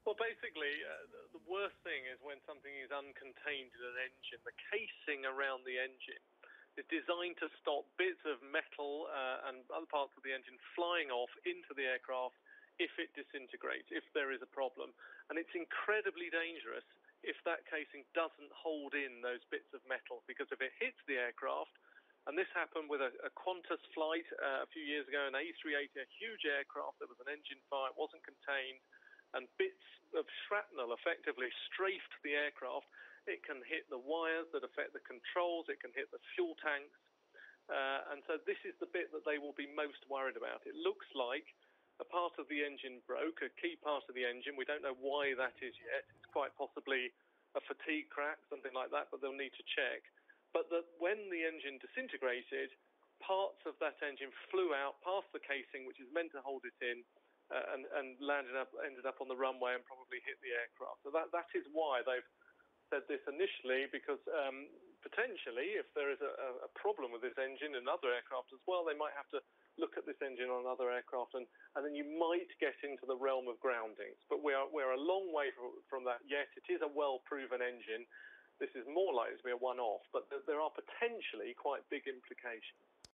Well, basically, the worst thing is when something is uncontained in an engine. The casing around the engine is designed to stop bits of metal and other parts of the engine flying off into the aircraft if it disintegrates, if there is a problem. And it's incredibly dangerous if that casing doesn't hold in those bits of metal, because if it hits the aircraft, and this happened with a Qantas flight a few years ago, an A380, a huge aircraft, there was an engine fire, it wasn't contained, and bits of shrapnel effectively strafed the aircraft. It can hit the wires that affect the controls, it can hit the fuel tanks, and so this is the bit that they will be most worried about. It looks like a part of the engine broke, a key part of the engine. We don't know why that is yet. It's quite possibly a fatigue crack, something like that, but they'll need to check. But that when the engine disintegrated, parts of that engine flew out past the casing, which is meant to hold it in, and ended up on the runway and probably hit the aircraft. So that is why they've said this initially, because potentially, if there is a problem with this engine in other aircraft as well, they might have to look at this engine on another aircraft, and then you might get into the realm of groundings. But we're a long way from that yet. It is a well-proven engine. This is more likely to be a one-off, but there are potentially quite big implications.